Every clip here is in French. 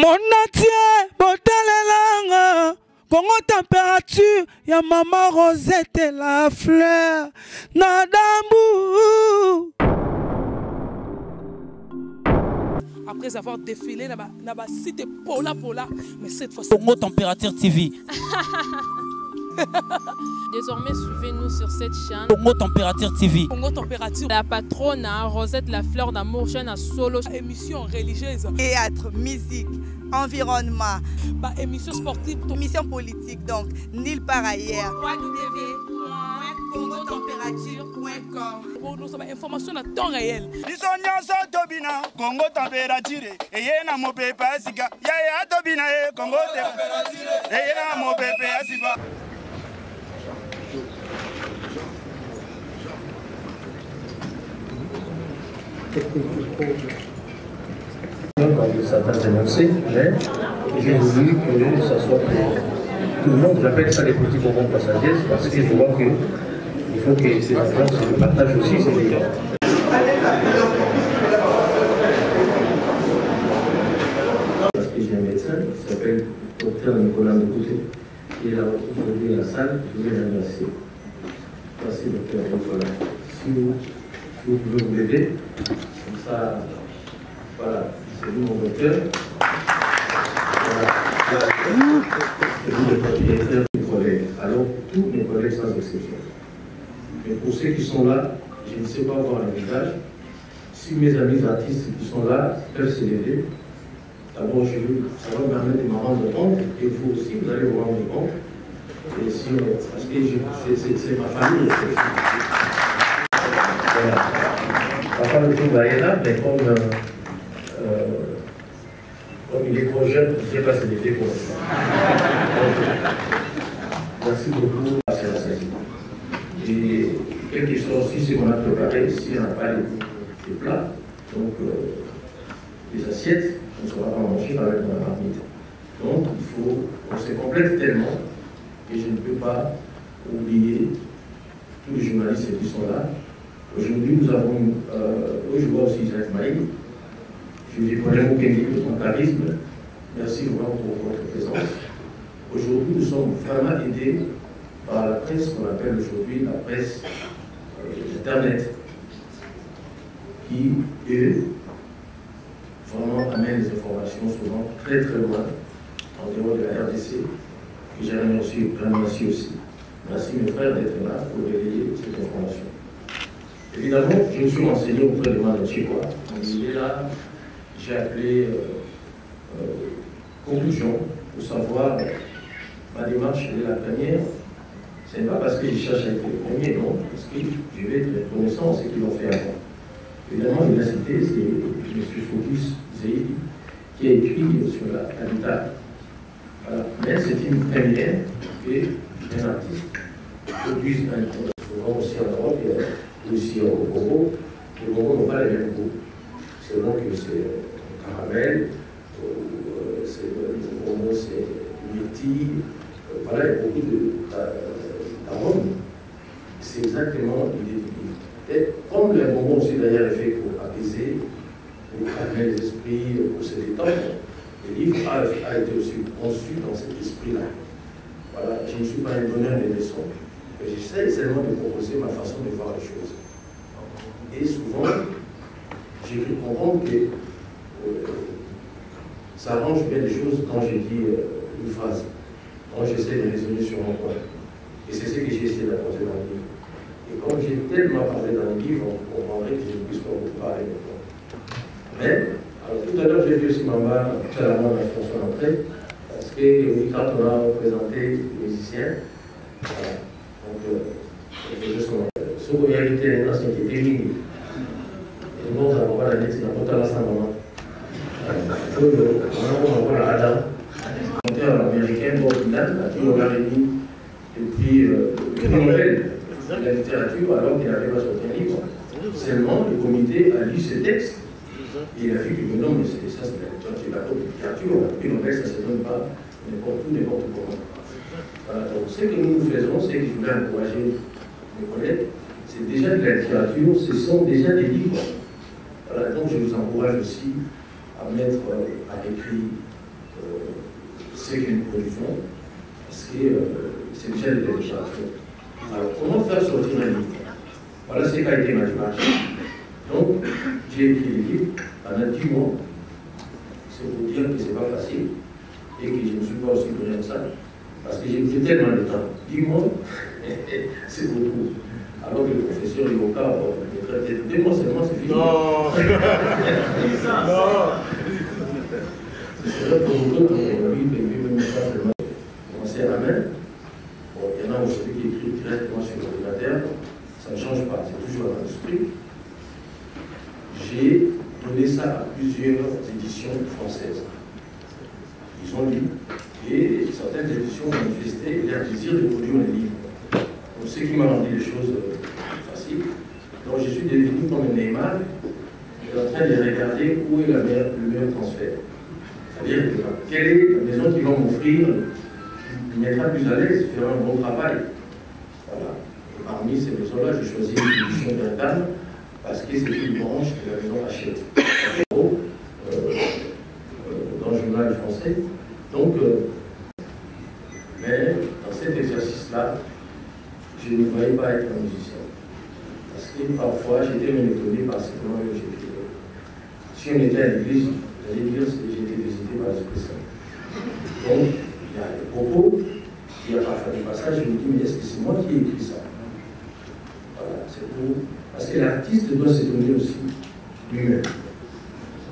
Monatie, botalelanga, Congo température, ya maman Rosette et la fleur, Nadambu. Après avoir défilé, na ba site Pola, mais cette fois Congo Température TV. Désormais, suivez-nous sur cette chaîne. Congo Température TV. Congo Température. La patronne, Rosette la fleur d'amour, chaîne à solo. Émission religieuse. Théâtre, musique, environnement. Bah, émission sportive. Émission politique, donc, nulle part ailleurs. www.congotempérature.com. Pour nous avoir information à temps réel. Congo Température. Et yena mo pepe asika. Ya tobina Congo Température. Et yena mo pepe asika. Comme certains énoncés, mais j'ai voulu que ça soit pour tout le monde. J'appelle ça les petits bonbons passagers parce que je vois qu'il faut que ces enfants se partagent aussi ces livres. Parce que j'ai un médecin qui s'appelle Dr Nicolas Ndekouté, qui est là aujourd'hui à la salle. Je vais le remercier. Merci Dr Nicolas. Si vous pouvez vous aider, comme ça, voilà. C'est vous mon docteur. C'est vous le propriétaire du collègue. Alors, tous mes collègues sans exception. Mais pour ceux qui sont là, je ne sais pas voir le visage. Si mes amis artistes qui sont là peuvent se lever, d'abord, ça va me permettre de me rendre compte, et vous aussi, vous allez vous rendre compte. Et si, parce que c'est ma famille. Voilà. Papa le tout va être là, mais comme il est trop jeune, je ne sais pas si c'était pour ça. Merci beaucoup à cette session. Et quelque chose aussi, c'est qu'on a préparé, si on n'a pas les plats, donc les assiettes, on ne saura pas manger avec la marmite. Donc il faut, on se complète tellement, et je ne peux pas oublier tous les journalistes qui sont là. Aujourd'hui, nous avons, je vois aussi Jacques Maï. Je dis vraiment de ton charisme. Merci vraiment pour votre présence. Aujourd'hui, nous sommes vraiment aidés par la presse qu'on appelle aujourd'hui la presse Internet, qui, eux, vraiment amène les informations souvent très très loin, en dehors de la RDC, que j'ai remercié aussi. Merci mes frères d'être là pour relayer cette information. Évidemment, je me suis renseigné auprès de Mano Chikwa. Il est là. J'ai appelé conclusion pour savoir ma démarche est la première. Ce n'est pas parce que je cherche à être le premier, non, parce que je vais être reconnaissant de ce qu'ils ont fait avant. Évidemment, il a cité, c'est M. Focus Zeydi, qui a écrit sur l'habitat. Voilà. Mais c'est une première qu'un artiste produise souvent aussi en Europe et aussi au Congo. Les Congo n'ont pas les mêmes goûts. C'est donc que c'est caramel, c'est myrtille, voilà, il y a beaucoup d'arômes. C'est exactement l'idée du livre. Et comme le bonbon aussi d'ailleurs est fait pour apaiser, pour calmer les esprits, pour se détendre, le livre a été aussi conçu dans cet esprit-là. Voilà, je ne suis pas un donneur de leçons, mais j'essaie seulement de proposer ma façon de voir les choses. Et souvent, j'ai cru comprendre que ça arrange bien les choses quand je dis une phrase, quand j'essaie de raisonner sur mon point. Et c'est ce que j'ai essayé d'apporter dans le livre. Et comme j'ai tellement parlé dans le livre, on comprendrait que je ne puisse pas beaucoup parler maintenant. Mais, alors tout à l'heure, j'ai vu aussi Mamba faire la main à François L'Entrée, parce que quand on a représenté les musiciens, voilà. Donc, c'est juste qu'on a réalité, maintenant, c'est qui était mini. Et bon, on va la laisser, on va la maman. On va la Adam. Monteur américain, Bob Dylan, qui aurait réuni depuis le Nobel de la littérature, alors qu'il n'avait pas sorti un livre. Seulement, le comité a lu ce texte. Et il a vu que non, mais ça, c'est la littérature. Le prix Nobel, ça ne se donne pas n'importe où, n'importe comment. Voilà, donc, ce que nous faisons, c'est que je voulais encourager mes collègues. C'est déjà de la littérature, ce sont déjà des livres. Voilà, donc je vous encourage aussi à mettre à l'écrit ce que nous produisons, parce que c'est déjà de la littérature. Alors, comment faire sortir un livre? Voilà ce qu'a été ma démarche. Donc, j'ai écrit le livre pendant 10 mois. C'est pour dire que ce n'est pas facile et que je ne suis pas aussi donné que ça. Parce que j'ai pris tellement de temps. 10 mois, c'est beaucoup. Alors que le professeur Yoka, peut-être 2 mois seulement, c'est fini. Non. C'est vrai pour nous autres, on a eu même ça seulement. Commencer à la main. Bon, il y en a aujourd'hui qui écrivent directement sur l'ordinateur. Ça ne change pas, c'est toujours dans l'esprit. J'ai donné ça à plusieurs éditions françaises. Ils ont lu et certaines éditions ont manifesté leur désir de produire un livre. Donc, ce qui m'a rendu les choses faciles. Donc, je suis devenu comme un Neymar, en train de regarder où est le meilleur transfert. C'est-à-dire, quelle est la maison qui va m'offrir, qui me mettra plus à l'aise, fera un bon travail. Voilà. Et parmi ces maisons-là, j'ai choisi l'édition d'Indane parce que c'est une branche que la maison achète. Dans le journal français. Donc, mais dans cet exercice-là, je ne voyais pas être un musicien. Parce que parfois, j'étais même étonné par ce comment j'étais. Si on était à l'église, vous allez dire que j'ai été visité par l'Esprit Saint. Donc, il y a des propos, il y a parfois des passages, je me dis, mais est-ce que c'est moi qui ai écrit ça? Voilà, c'est pour. Parce que l'artiste doit s'étonner aussi lui-même.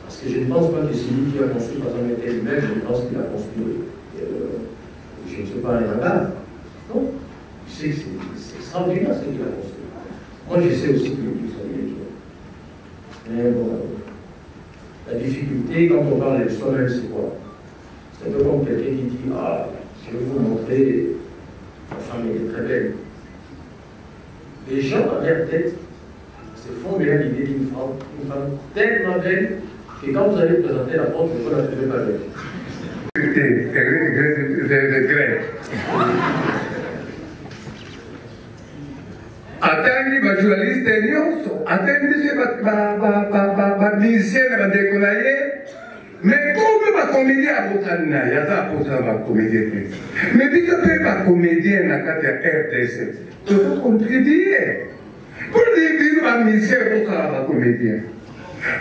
Parce que je ne pense pas que c'est lui qui a construit, par exemple, tel immeuble, je pense qu'il a construit, je ne sais pas, un hangar. Non, tu sais que c'est extraordinaire ce qu'il a construit. Moi, je sais aussi que le livre, ça y est. Mais bon, la difficulté, quand on parle de soi-même, c'est quoi? C'est un peu comme quelqu'un qui dit, ah, je vais vous montrer, ma femme est très belle. Les gens, dans leur tête, se font bien l'idée d'une femme tellement belle que quand vous allez présenter la porte, vous ne la trouvez pas belle. Attendi ba journaliste nyonso, attendi se ba musicien ba décollé, mais comme ba comédien abotana, ya za posa ba comédien. Mais dit que ba comédien na kati ya RDC, tu peux contredire. Pour dire ba musicien ba comédien.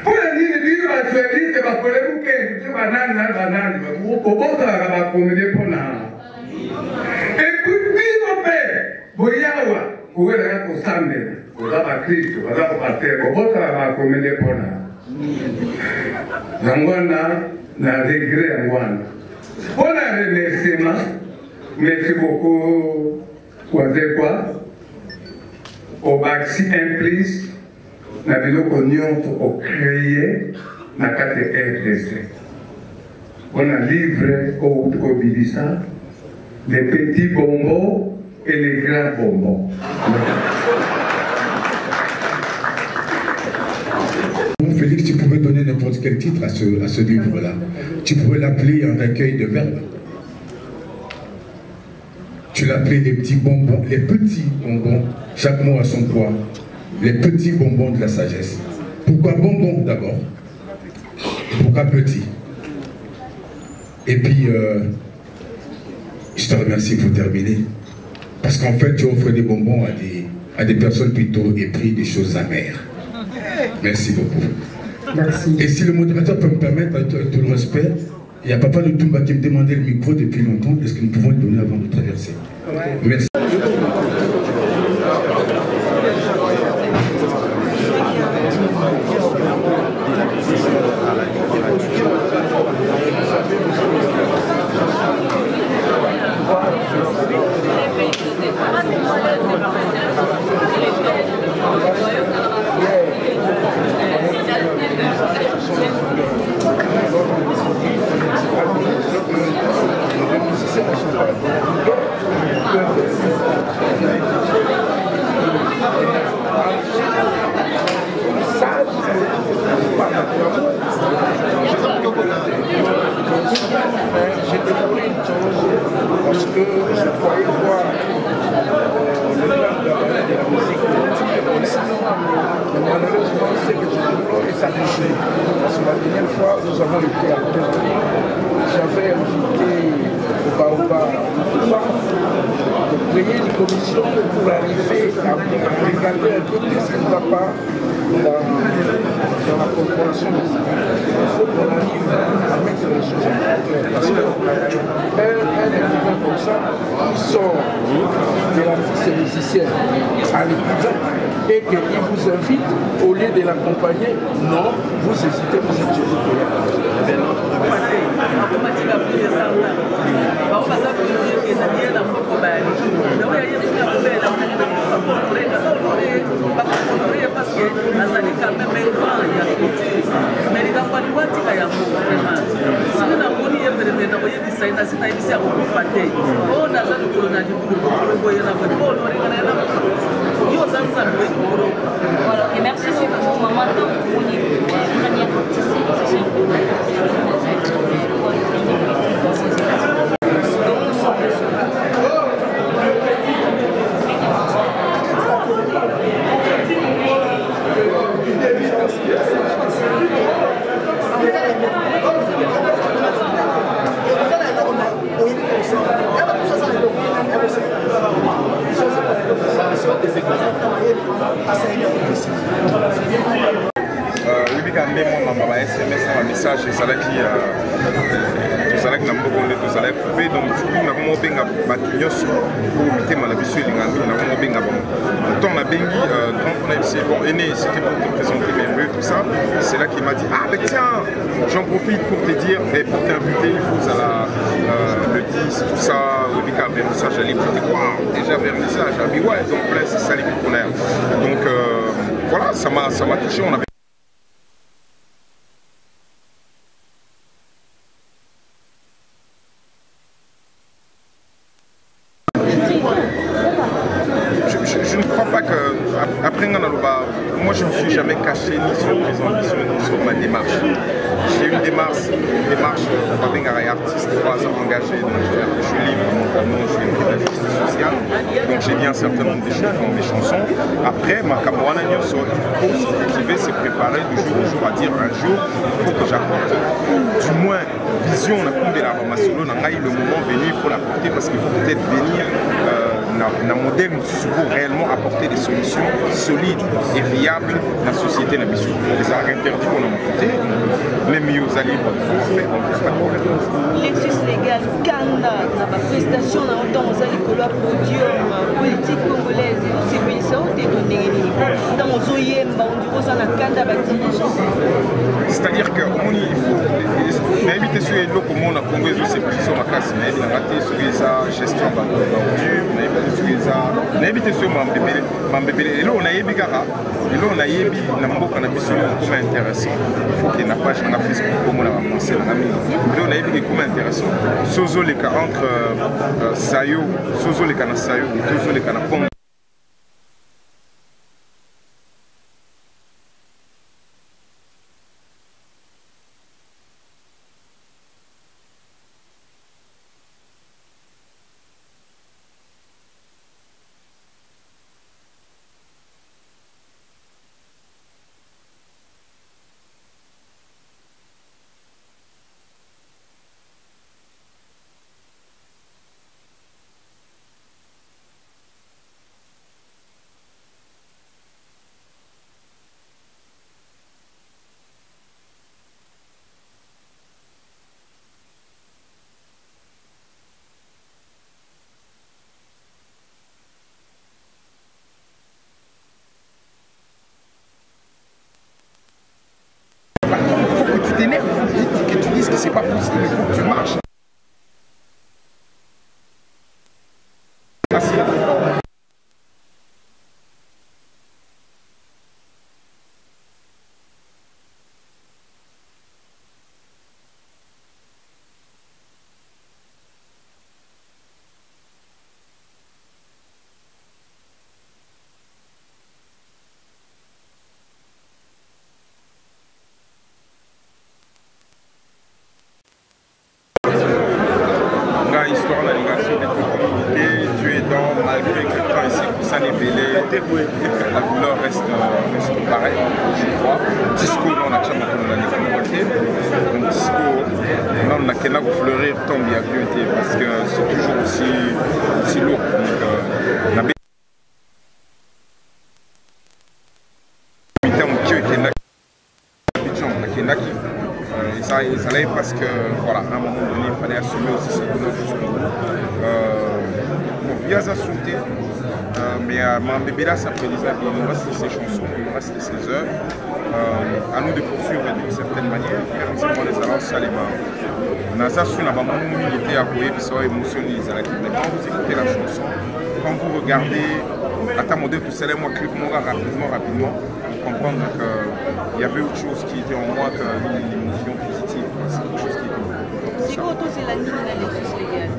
Pour dire ba journaliste ba polémique, tu ba nani, ko bota ba comédien pona. Et puis dire père, boyawa vous avez un constamment, vous avez un Christ, vous avez un parterre, vous avez un comédie pour nous. Zangwana, na regret Zangwana. Pour un remerciement, merci beaucoup, vous avez quoi? Au Baxi implice, na biloko nyonso au créé, na kate RDC. On a livré au Bilissa, les petits bonbons, et les grands bonbons. Félix, tu pouvais donner n'importe quel titre à ce livre-là. Tu pouvais l'appeler un recueil de verbes. Tu l'appelais les petits bonbons, chaque mot a son poids. Les petits bonbons de la sagesse. Pourquoi bonbons d'abord? Pourquoi petit? Et puis, je te remercie pour terminer. Parce qu'en fait, tu offres des bonbons à des personnes plutôt épris des choses amères. Merci beaucoup. Merci. Et si le modérateur peut me permettre, avec tout le respect, il y a Papa de Toumba qui me demandait le micro depuis longtemps. Est-ce que nous pouvons le donner avant de traverser? Ouais. Merci. Ça, solution pour arriver à regarder un peu qu'est-ce qui ne va pas dans la corporation des États. Il faut qu'on arrive à mettre les choses en clair. Parce qu'un écrivain comme ça, qui sort de l'artiste musicien à l'écrivain et qu'il vous invite, au lieu de l'accompagner, non, vous hésitez, vous êtes celui qui est Voilà, et merci beaucoup, maman. SMS un message et ça là qui n'a pas bon de ça là coupé donc du coup n'a vraiment bien batillons pour imiter malabisu et l'ingami n'a vraiment bien bon tant la bengi quand on a essayé bon aîné c'était pour te présenter mes vœux tout ça c'est là qu'il m'a dit ah mais tiens j'en profite pour te dire mais pour t'inviter il faut à le 10 tout ça au Bika vernissage j'allais pour te waouh déjà vernissage ah mais ouais donc là c'est ça les pionniers donc voilà ça m'a touché on avait je ne crois pas que, après moi je ne me suis jamais caché ni sur mes ambitions ni sur ma démarche. J'ai une démarche avec artiste 3 ans engagé, donc je suis libre mentalement, je suis libre de la justice sociale, donc j'ai bien un certain nombre de choses dans mes chansons. Après, ma camarade, il faut se cultiver, se préparer de jour en jour à dire un jour, il faut que j'apporte du moins vision, on a de la solo, le moment venu, il faut l'apporter parce qu'il faut peut-être venir dans un modèle pour réellement apporter des solutions solides et viables dans la société. Les arts interdits qu'on a montés, les mieux allés, Lexus légal, Kanda, la prestation dans les couleurs podium, politique congolaise, c'est bien ça, on est donné dans nos OIM, on dit qu'on a Kanda dirigeant. C'est-à-dire que il faut éviter ce que on a congrès c'est plus sur ma classe, mais il a raté sur la gestion d'ordures, on a évité ce que et là on a ébi gara, et là on a ébi na mboka na biso comme intéressant. Il faut qu'il y ait une page sur Facebook comme on a pensé là on a ébi comme intéressant. Sozo les cas entre Sayo, Sozo les cas na Sayo, Sozo les cas na Congo. Que tu dises que c'est pas possible, il faut que tu marches. Histoire de l'animation est trop compliquée, tu es dans, malgré que le temps ici, ça n'est belé, la couleur reste pareille, je crois. Disco, on a déjà monté donc disco, là on a qu'à fleurir tombe à beauté parce que c'est toujours aussi lourd. Donc, Et ça allait parce que, voilà, à un moment donné, il fallait assumer aussi cette couleur de bon, via sa santé, mais ma bébé là, ça prédisait, il nous reste ses chansons, il nous reste ses œuvres. À nous de poursuivre d'une certaine manière, effectivement, les avances, ça les marre. On a ça sur la maman, il était appuyé, puis ça a émotionné les Alaki. Mais quand vous écoutez la chanson, quand vous regardez, à ta modèle, tout ça, moi, clip, moi, rapidement, vous comprendre qu'il y avait autre chose qui était en moi que l'émotion positive. C'est quelque chose qui était. C'est quoi autour de la ligne légale?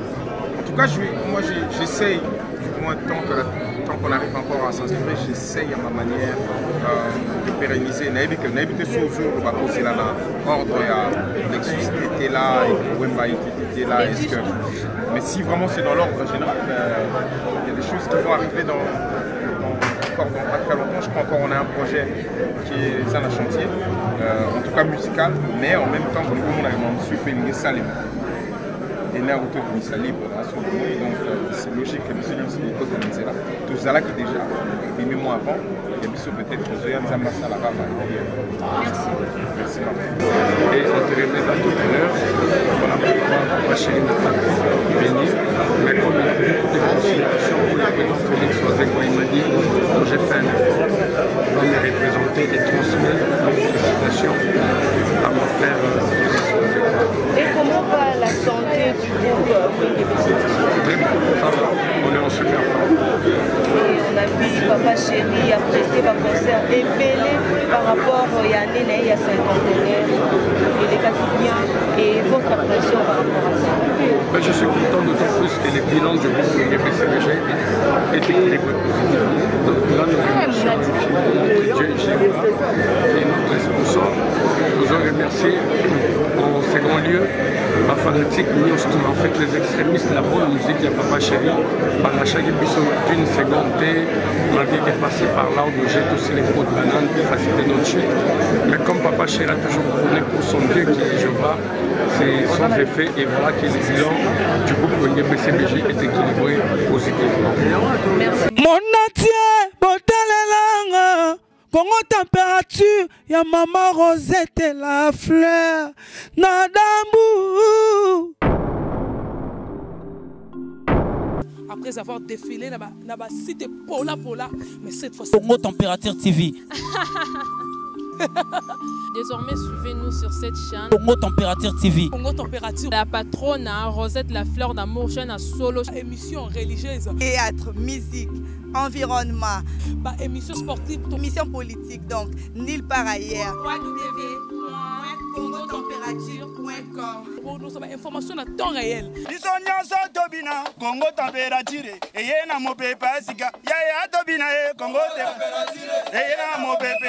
En tout cas, moi, j'essaye, du moins, tant qu'on arrive encore à s'inspirer, j'essaye à ma manière de pérenniser. N'habitez sur le bateau, c'est là, l'ordre, Lexus était là, et Wemba était là. Mais si vraiment c'est dans l'ordre général, il y a des choses qui vont arriver dans pas très longtemps. Je crois encore qu'on a un projet qui est ça la chantier, en tout cas musical, mais en même temps, comme on a super Salim. Et là, autour de Missa Libre, donc c'est logique que monsieur Lucie est organisé là. Tout ça là qui déjà, et même moi avant, il y a monsieur peut-être que Zoya Nzamba Salava. Merci. Merci. Et on te remet à tout à l'heure, on a pu voir ma chérie Nathalie venir, mais comme il a beaucoup de considération pour le président Félix Oazeko, il m'a dit j'ai fait un effort, il va me représenter et transmettre mes félicitations à mon frère Félix Oazeko. Et comment va la santé du groupe Très bien, ça va, on est en super forme. On a vu Papa Chéri a presté un concert ébélé par rapport à l'année il y a 50 ans. Il est bien. Et votre impression par rapport à ça? Ben, je suis content d'autant plus que les bilans du groupe IGBCBG est équilibré positivement. Donc là, nous remercions notre Dieu, qui est notre responsable. Nous en remercier en second lieu la fanatique, en fait les extrémistes, la bonne musique, il y a Papa Chéri, pendant chaque épisode d'une seconde, malgré qu'il est passé par là, on jette aussi les pots de banane pour faciliter notre chute. Mais comme Papa Chéri a toujours prôné pour son Dieu qui est Jéhovah, c'est son effet et voilà que le bilan du groupe IGBCBG est équilibré positivement. Merci. Mon entier, Botalelanga, Congo température, ya maman Rosette la fleur, Nadambu. Après avoir défilé dans la cité Pola, mais cette fois-ci. Congo Température TV. Désormais, suivez-nous sur cette chaîne. Congo Température TV. Congo Température. La patronne Rosette la fleur d'amour, chaîne à solo. Émission religieuse. Théâtre, musique, environnement. Bah, émission sportive. Émission politique, donc nulle part ailleurs. www.congotempérature.com. Pour nous avoir information à temps réel. Congo Température. Et y a mon pépé, Congo Température. Et y a mon pépé,